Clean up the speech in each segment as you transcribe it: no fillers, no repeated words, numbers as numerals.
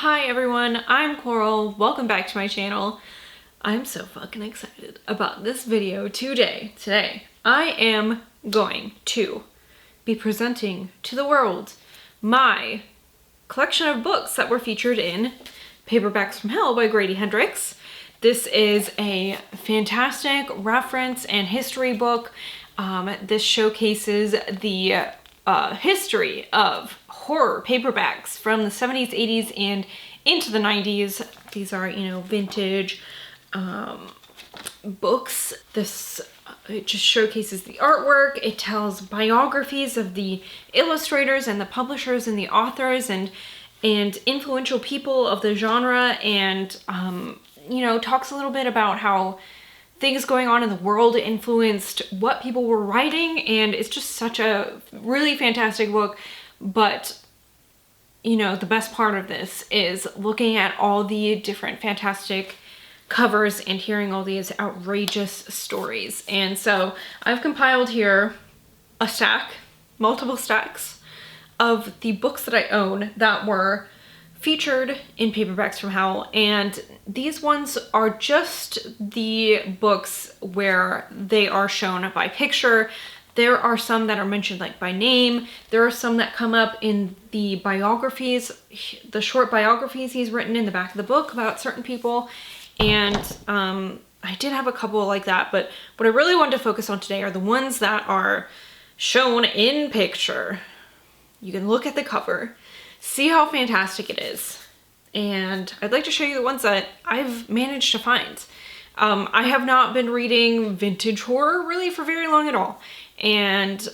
Hi everyone, I'm Coral. Welcome back to my channel. I'm so fucking excited about this video today. Today, I am going to be presenting to the world my collection of books that were featured in Paperbacks from Hell by Grady Hendrix. This is a fantastic reference and history book. This showcases the history of horror paperbacks from the 70s, 80s, and into the 90s. These are, vintage books. It just showcases the artwork. It tells biographies of the illustrators and the publishers and the authors and influential people of the genre, and talks a little bit about how things going on in the world influenced what people were writing, and it's just such a really fantastic book. But the best part of this is looking at all the different fantastic covers and hearing all these outrageous stories. And so I've compiled here a stack, multiple stacks of the books that I own that were featured in Paperbacks from Hell, and these ones are just the books where they are shown by picture. There are some that are mentioned like by name. There are some that come up in the biographies, the short biographies he's written in the back of the book about certain people. And I did have a couple like that, but what I really wanted to focus on today are the ones that are shown in picture. You can look at the cover, see how fantastic it is. And I'd like to show you the ones that I've managed to find. I have not been reading vintage horror really for very long at all. And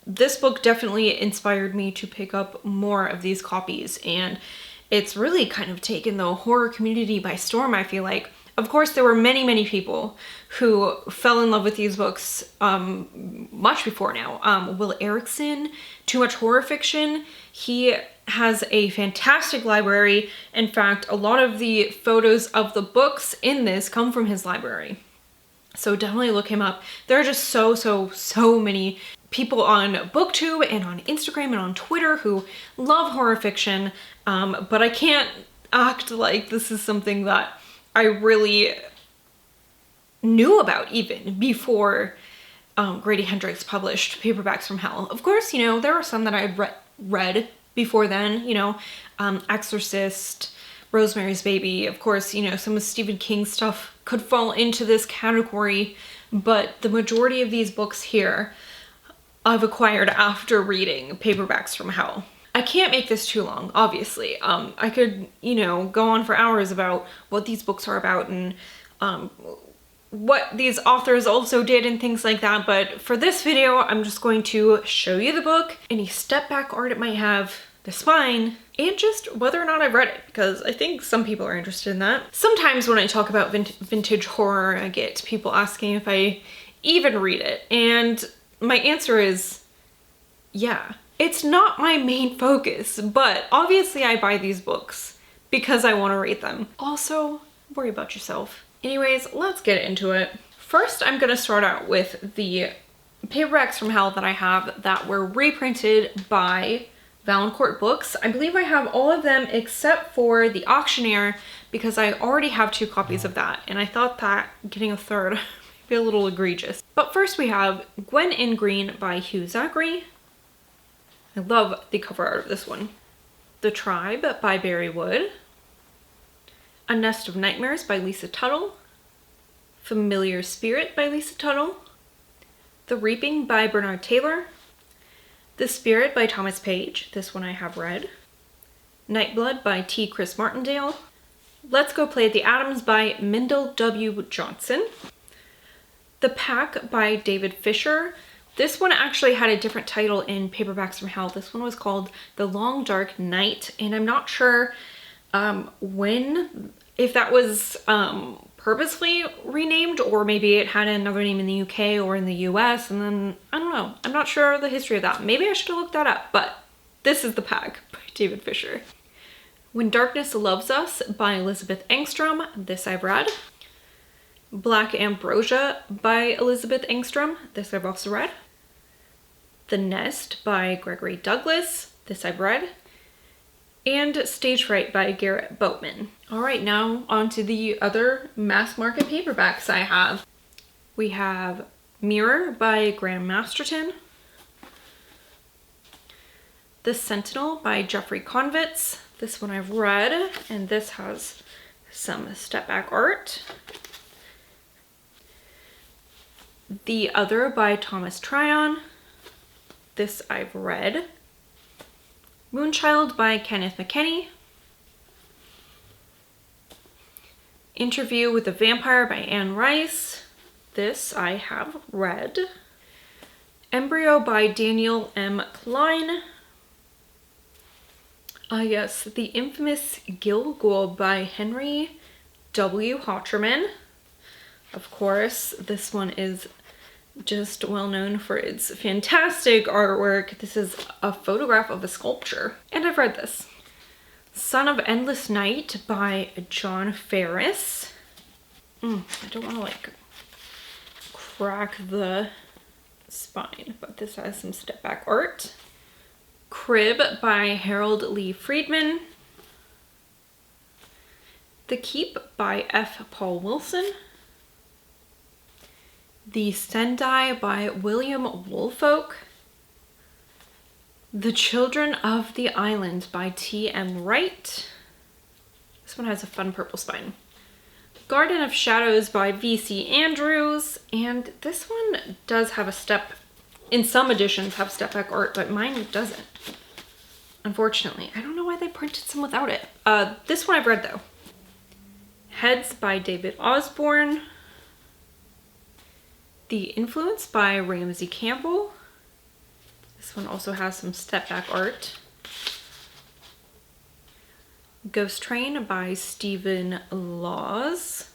this book definitely inspired me to pick up more of these copies. And it's really kind of taken the horror community by storm, I feel like. Of course, there were many, many people who fell in love with these books much before now. Will Erickson, Too Much Horror Fiction, he has a fantastic library. In fact, a lot of the photos of the books in this come from his library. So definitely look him up. There are just so many people on BookTube and on Instagram and on Twitter who love horror fiction, but I can't act like this is something that I really knew about even before Grady Hendrix published Paperbacks from Hell. Of course, there are some that I had read before then, Exorcist, Rosemary's Baby. Of course, some of Stephen King's stuff could fall into this category, but the majority of these books here I've acquired after reading Paperbacks from Hell. I can't make this too long, obviously. I could, go on for hours about what these books are about and what these authors also did and things like that, but for this video, I'm just going to show you the book, any step back art it might have, the spine, and just whether or not I've read it, because I think some people are interested in that. Sometimes when I talk about vintage horror, I get people asking if I even read it, and my answer is yeah. It's not my main focus, but obviously I buy these books because I want to read them. Also, worry about yourself. Anyways, let's get into it. First, I'm going to start out with the Paperbacks from Hell that I have that were reprinted by Valancourt Books. I believe I have all of them except for The Auctioneer because I already have 2 copies of that, and I thought that getting a third would be a little egregious. But first we have Gwen in Green by Hugh Zachary. I love the cover art of this one. The Tribe by Barry Wood. A Nest of Nightmares by Lisa Tuttle. Familiar Spirit by Lisa Tuttle. The Reaping by Bernard Taylor. The Spirit by Thomas Page. This one I have read. Nightblood by T. Chris Martindale. Let's Go Play at the Adams by Mendel W. Johnson. The Pack by David Fisher. This one actually had a different title in Paperbacks from Hell. This one was called The Long Dark Night, and I'm not sure if that was purposely renamed, or maybe it had another name in the UK or in the US, and then, I don't know. I'm not sure the history of that. Maybe I should have looked that up, but this is The Pack by David Fisher. When Darkness Loves Us by Elizabeth Engstrom. This I've read. Black Ambrosia by Elizabeth Engstrom. This I've also read. The Nest by Gregory Douglas. This I've read. and Stage Fright by Garrett Boatman. All right, now on to the other mass market paperbacks I have. We have Mirror by Graham Masterton, The Sentinel by Jeffrey Konvitz. This one I've read, and this has some step back art. The Other by Thomas Tryon. This I've read. Moonchild by Kenneth McKinney. Interview with the Vampire by Anne Rice. This I have read. Embryo by Daniel M. Klein. Yes, The Infamous Gilgul by Henry W. Hotterman. Of course, this one is just well known for its fantastic artwork. This is a photograph of a sculpture, and I've read this. Son of Endless Night by John Ferris. I don't want to like crack the spine, but this has some step back art. Crib by Harold Lee Friedman. The Keep by F. Paul Wilson. The Sendai by William Woolfolk. The Children of the Island by T.M. Wright. This one has a fun purple spine. Garden of Shadows by V.C. Andrews. And this one does have a step, in some editions have step back art, but mine doesn't. Unfortunately. I don't know why they printed some without it. This one I've read though. Heads by David Osborne. The Influence by Ramsey Campbell. This one also has some step back art. Ghost Train by Stephen Laws.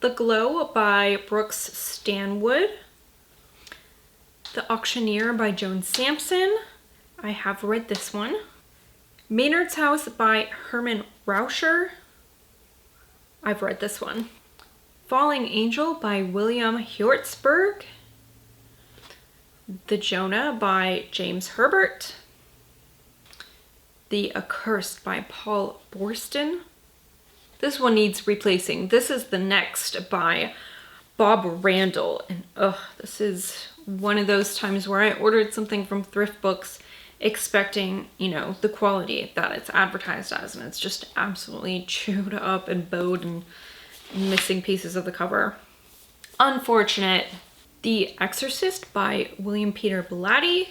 The Glow by Brooks Stanwood. The Auctioneer by Joan Sampson. I have read this one. Maynard's House by Herman Rauscher. I've read this one. Falling Angel by William Hjortsberg. The Jonah by James Herbert. The Accursed by Paul Borston. This one needs replacing. This is The Next by Bob Randall. And this is one of those times where I ordered something from thrift books expecting, you know, the quality that it's advertised as, and it's just absolutely chewed up and bowed and missing pieces of the cover. Unfortunate. The Exorcist by William Peter Blatty.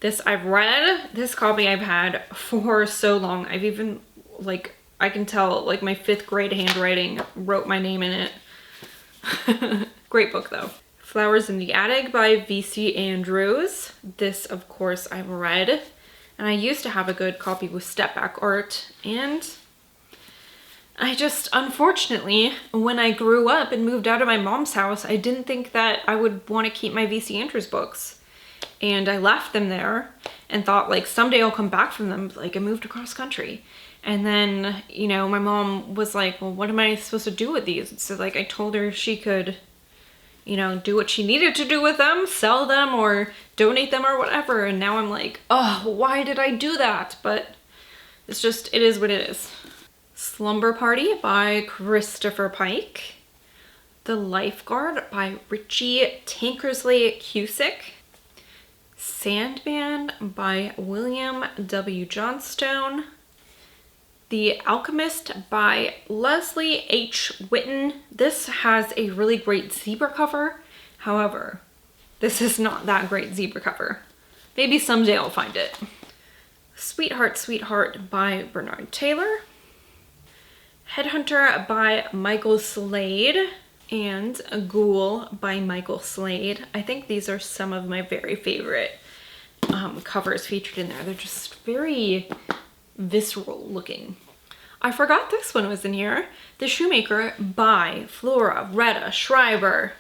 This I've read. This copy I've had for so long. I've even, like, I can tell, like, my 5th grade handwriting wrote my name in it. Great book, though. Flowers in the Attic by V.C. Andrews. This, of course, I've read. And I used to have a good copy with step back art, and I just, unfortunately, when I grew up and moved out of my mom's house, I didn't think that I would want to keep my V.C. Andrews books. And I left them there and thought, like, someday I'll come back from them. Like, I moved across country. And then, you know, my mom was like, well, what am I supposed to do with these? So, like, I told her she could, you know, do what she needed to do with them, sell them or donate them or whatever. And now I'm like, oh, why did I do that? But it's just, it is what it is. Slumber Party by Christopher Pike. The Lifeguard by Richie Tankersley Cusick. Sandman by William W. Johnstone. The Alchemist by Leslie H. Whitten. This has a really great zebra cover. However, this is not that great zebra cover. Maybe someday I'll find it. Sweetheart, Sweetheart by Bernard Taylor. Headhunter by Michael Slade. And A Ghoul by Michael Slade. I think these are some of my very favorite covers featured in there. They're just very visceral looking. I forgot this one was in here. The Shoemaker by Flora Retta Schreiber.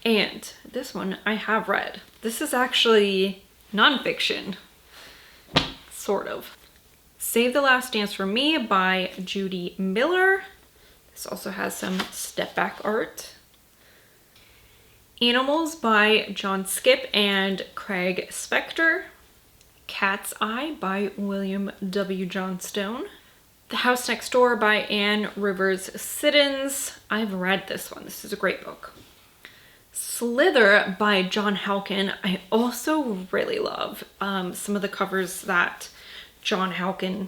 And this one I have read. This is actually nonfiction, sort of. Save the Last Dance for Me by Judy Miller. This also has some step back art. Animals by John Skip and Craig Spector. Cat's Eye by William W. Johnstone. The House Next Door by Anne Rivers Siddons. I've read this one. This is a great book. Slither by John Halkin. I also really love some of the covers that John Halkin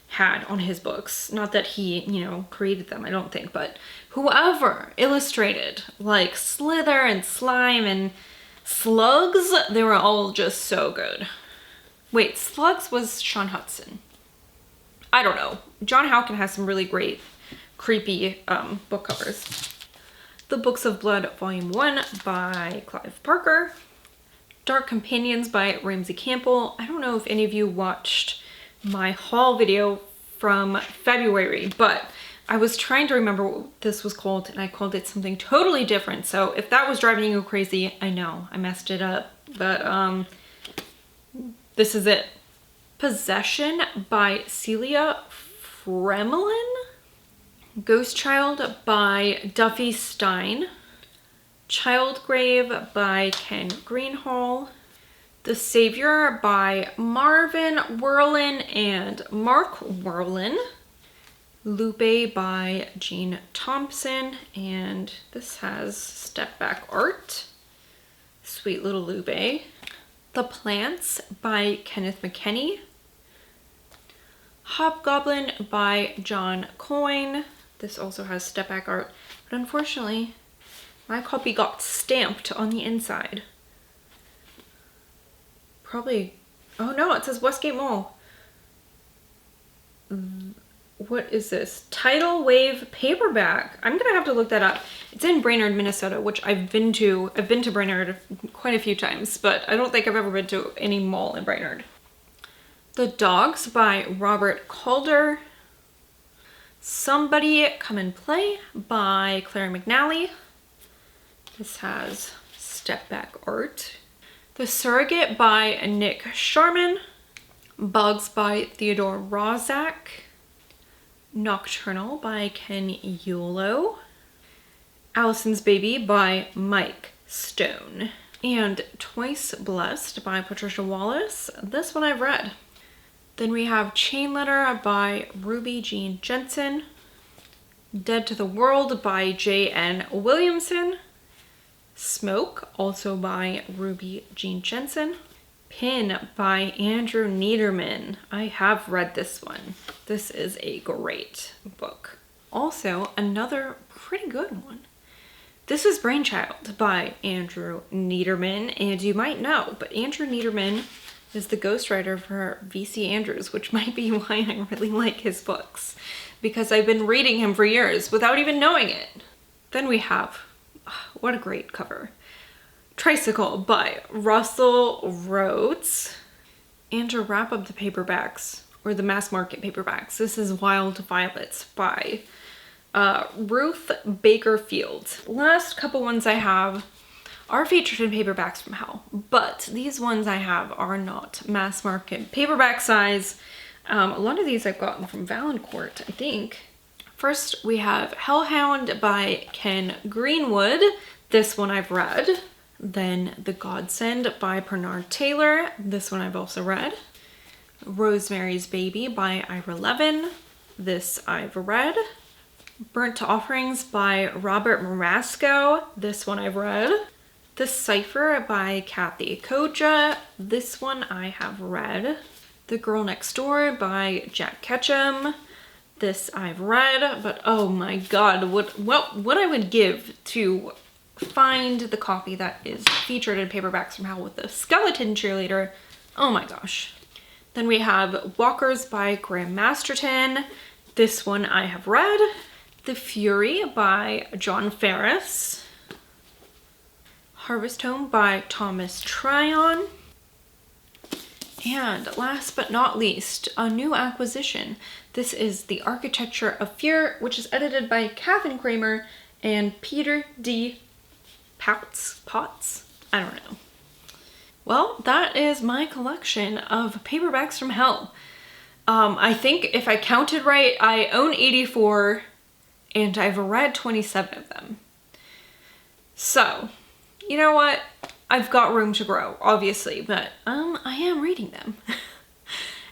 had on his books. Not that he, created them, I don't think, but whoever illustrated like Slither and Slime and Slugs, they were all just so good. Wait, Slugs was Sean Hudson. I don't know. John Halkin has some really great, creepy book covers. The Books of Blood, Volume 1 by Clive Parker. Dark Companions by Ramsey Campbell. I don't know if any of you watched my haul video from February, but I was trying to remember what this was called and I called it something totally different. So if that was driving you crazy, I know I messed it up, but this is it. Possession by Celia Fremelin. Ghost Child by Duffy Stein. Childgrave by Ken Greenhall. The Savior by Marvin Werlin and Mark Werlin. Lupe by Jean Thompson, and this has step back art. Sweet little Lupe. The Plants by Kenneth McKenney. Hobgoblin by John Coyne. This also has step back art, but unfortunately my copy got stamped on the inside. Probably, oh no, it says Westgate Mall. What is this? Tidal Wave Paperback. I'm gonna have to look that up. It's in Brainerd, Minnesota, which I've been to. I've been to Brainerd quite a few times, but I don't think I've ever been to any mall in Brainerd. The Dogs by Robert Calder. Somebody Come and Play by Claire McNally. This has step back art. The Surrogate by Nick Sharman. Bugs by Theodore Rozak. Nocturnal by Ken Yulo. Allison's Baby by Mike Stone. And Twice Blessed by Patricia Wallace. This one I've read. Then we have Chain Letter by Ruby Jean Jensen. Dead to the World by J.N. Williamson. Smoke, also by Ruby Jean Jensen. Pin by Andrew Niederman. I have read this one. This is a great book. Also, another pretty good one. This is Brainchild by Andrew Niederman, and you might know, but Andrew Niederman is the ghostwriter for V.C. Andrews, which might be why I really like his books, because I've been reading him for years without even knowing it. Then we have, what a great cover, Tricycle by Russell Rhodes. And to wrap up the paperbacks, or the mass market paperbacks, this is Wild Violets by Ruth Baker Fields. Last couple ones I have are featured in Paperbacks from Hell, but these ones I have are not mass market paperback size. A lot of these I've gotten from Valancourt, I think. First, we have Hellhound by Ken Greenwood. This one I've read. Then The Godsend by Bernard Taylor. This one I've also read. Rosemary's Baby by Ira Levin. This I've read. Burnt Offerings by Robert Marasco. This one I've read. The Cipher by Kathy Koja. This one I have read. The Girl Next Door by Jack Ketchum. This I've read, but oh my god, what I would give to find the copy that is featured in Paperbacks from Hell with the skeleton cheerleader. Oh my gosh. Then we have Walkers by Graham Masterton. This one I have read. The Fury by John Ferris. Harvest Home by Thomas Tryon. And last but not least, a new acquisition. This is The Architecture of Fear, which is edited by Catherine Kramer and Peter D. Potts? I don't know. Well, that is my collection of Paperbacks from Hell. I think if I counted right, I own 84 and I've read 27 of them. So, you know what? I've got room to grow, obviously, but I am reading them.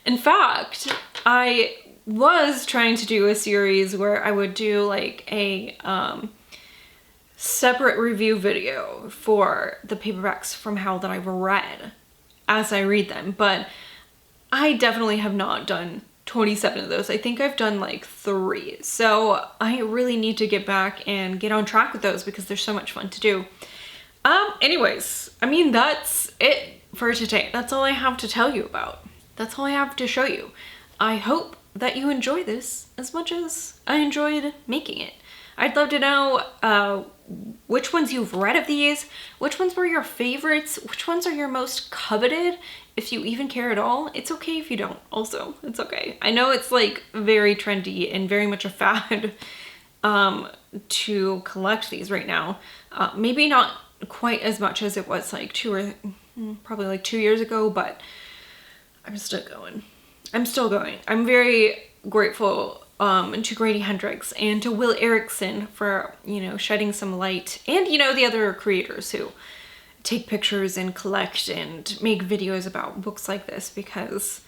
In fact, I was trying to do a series where I would do like a separate review video for the paperbacks from Howl that I've read as I read them, but I definitely have not done 27 of those. I think I've done like 3. So I really need to get back and get on track with those because they're so much fun to do. Anyways, I mean, that's it for today. That's all I have to tell you about. That's all I have to show you. I hope that you enjoy this as much as I enjoyed making it. I'd love to know which ones you've read of these, which ones were your favorites, which ones are your most coveted, if you even care at all. It's okay if you don't also, it's okay. I know it's like very trendy and very much a fad to collect these right now. Maybe not quite as much as it was like probably like 2 years ago, but I'm still going. I'm still going. I'm very grateful to Grady Hendrix and to Will Erickson for, you know, shedding some light, and, you know, the other creators who take pictures and collect and make videos about books like this, because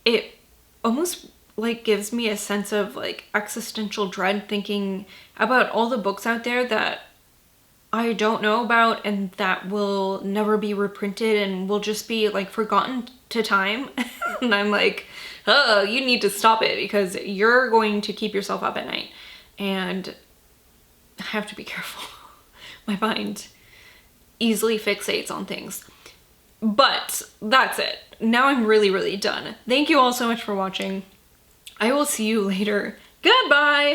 it almost like gives me a sense of like existential dread thinking about all the books out there that I don't know about and that will never be reprinted and will just be like forgotten to time. And I'm like, oh, you need to stop it because you're going to keep yourself up at night. And I have to be careful. My mind easily fixates on things. But that's it. Now I'm really, really done. Thank you all so much for watching. I will see you later. Goodbye!